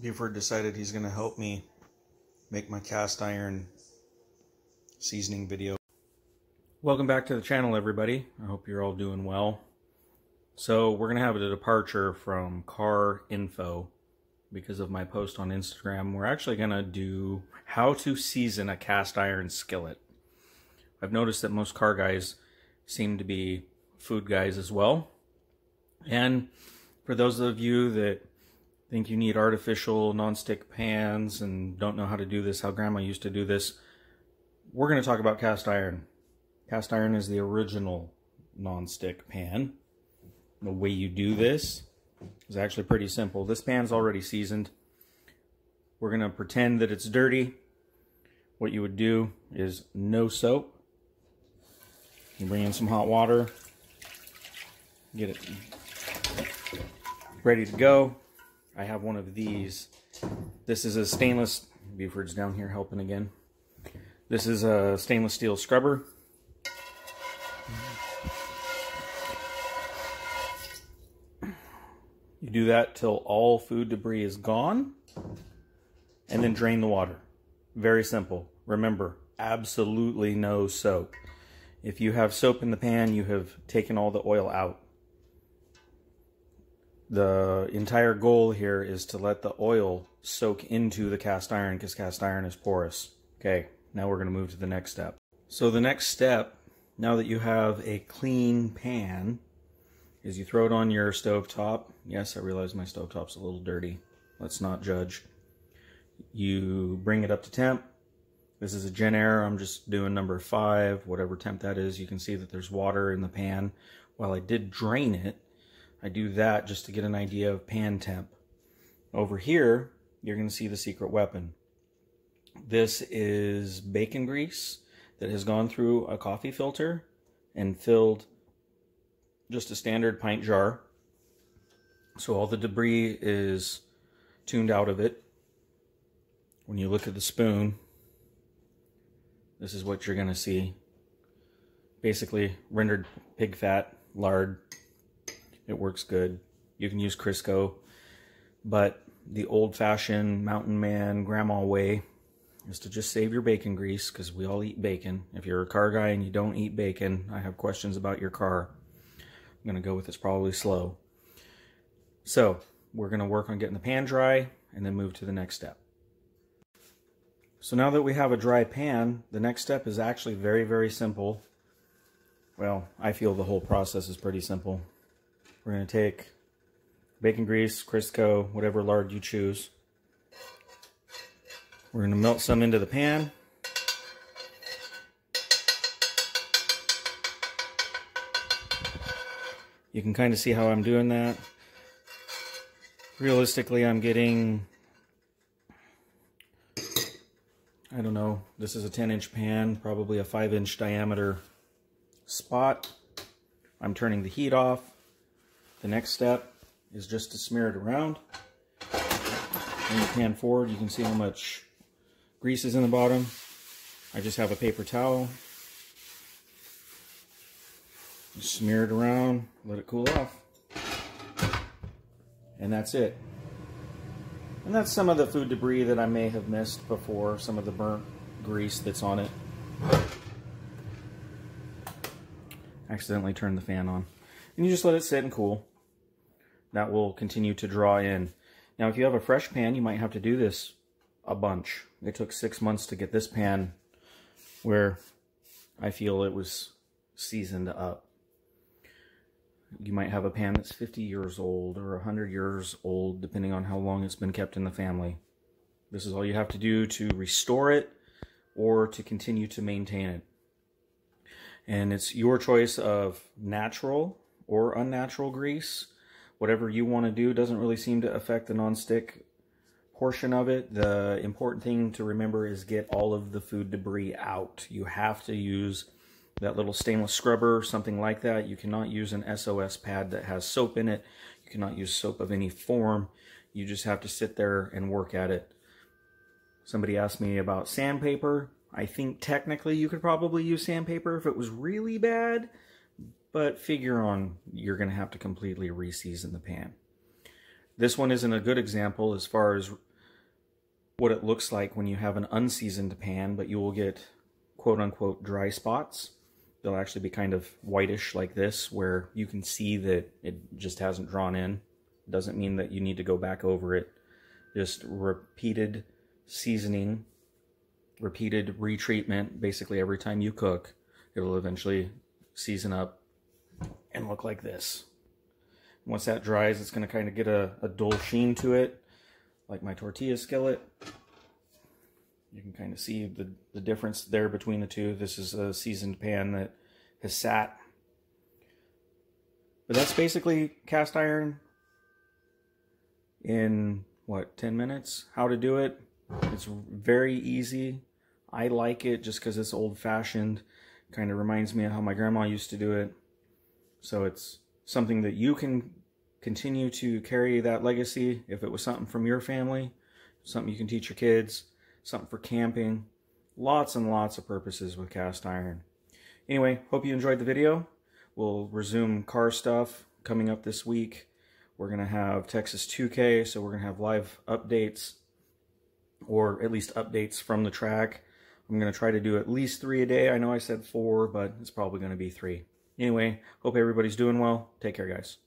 Buford decided he's going to help me make my cast iron seasoning video. Welcome back to the channel, everybody. I hope you're all doing well. So we're going to have a departure from car info because of my post on Instagram. We're actually going to do how to season a cast iron skillet. I've noticed that most car guys seem to be food guys as well. And for those of you that think you need artificial non-stick pans and don't know how to do this, how grandma used to do this, we're going to talk about cast iron. Cast iron is the original non-stick pan. The way you do this is actually pretty simple. This pan's already seasoned. We're going to pretend that it's dirty. What you would do is no soap. You bring in some hot water. Get it ready to go. I have one of these. This is a stainless, Buford's down here helping again. This is a stainless steel scrubber. You do that till all food debris is gone, and then drain the water. Very simple. Remember, absolutely no soap. If you have soap in the pan, you have taken all the oil out. The entire goal here is to let the oil soak into the cast iron because cast iron is porous. Okay, now we're going to move to the next step. So the next step, now that you have a clean pan, is you throw it on your stovetop. Yes, I realize my stovetop's a little dirty. Let's not judge. You bring it up to temp. This is a Gen Air. I'm just doing number 5, whatever temp that is. You can see that there's water in the pan. While I did drain it, I do that just to get an idea of pan temp. Over here, you're going to see the secret weapon. This is bacon grease that has gone through a coffee filter and filled just a standard pint jar. So all the debris is tuned out of it. When you look at the spoon, this is what you're going to see. Basically, rendered pig fat, lard. It works good. You can use Crisco, but the old-fashioned mountain man grandma way is to just save your bacon grease, because we all eat bacon. If you're a car guy and you don't eat bacon, I have questions about your car. I'm going to go with it's probably slow. So we're going to work on getting the pan dry and then move to the next step. So now that we have a dry pan, the next step is actually very, very simple. Well, I feel the whole process is pretty simple. We're going to take bacon grease, Crisco, whatever lard you choose. We're going to melt some into the pan. You can kind of see how I'm doing that. Realistically, I'm getting, I don't know, this is a 10-inch pan, probably a 5-inch diameter spot. I'm turning the heat off. The next step is just to smear it around. Bring the pan forward, you can see how much grease is in the bottom. I just have a paper towel. Just smear it around, let it cool off. And that's it. And that's some of the food debris that I may have missed before, some of the burnt grease that's on it. Accidentally turned the fan on. And you just let it sit and cool. That will continue to draw in. Now, if you have a fresh pan, you might have to do this a bunch. It took 6 months to get this pan where I feel it was seasoned up. You might have a pan that's 50 years old or 100 years old, depending on how long it's been kept in the family. This is all you have to do to restore it or to continue to maintain it. And it's your choice of natural or unnatural grease. Whatever you want to do doesn't really seem to affect the non-stick portion of it. The important thing to remember is get all of the food debris out. You have to use that little stainless scrubber, something like that. You cannot use an SOS pad that has soap in it. You cannot use soap of any form. You just have to sit there and work at it. Somebody asked me about sandpaper. I think technically you could probably use sandpaper if it was really bad, but figure on you're going to have to completely re-season the pan. This one isn't a good example as far as what it looks like when you have an unseasoned pan, but you will get quote-unquote dry spots. They'll actually be kind of whitish like this, where you can see that it just hasn't drawn in. Doesn't mean that you need to go back over it. Just repeated seasoning, repeated retreatment, basically every time you cook, it'll eventually season up and look like this. Once that dries, it's going to kind of get a dull sheen to it, like my tortilla skillet. You can kind of see the difference there between the two. This is a seasoned pan that has sat. But that's basically cast iron in, what, 10 minutes? How to do it. It's very easy. I like it just because it's old-fashioned. Kind of reminds me of how my grandma used to do it. So it's something that you can continue to carry that legacy if it was something from your family, something you can teach your kids, something for camping. Lots and lots of purposes with cast iron. Anyway, hope you enjoyed the video. We'll resume car stuff coming up this week. We're going to have Texas 2K, so we're going to have live updates, or at least updates from the track. I'm going to try to do at least 3 a day. I know I said 4, but it's probably going to be 3. Anyway, hope everybody's doing well. Take care, guys.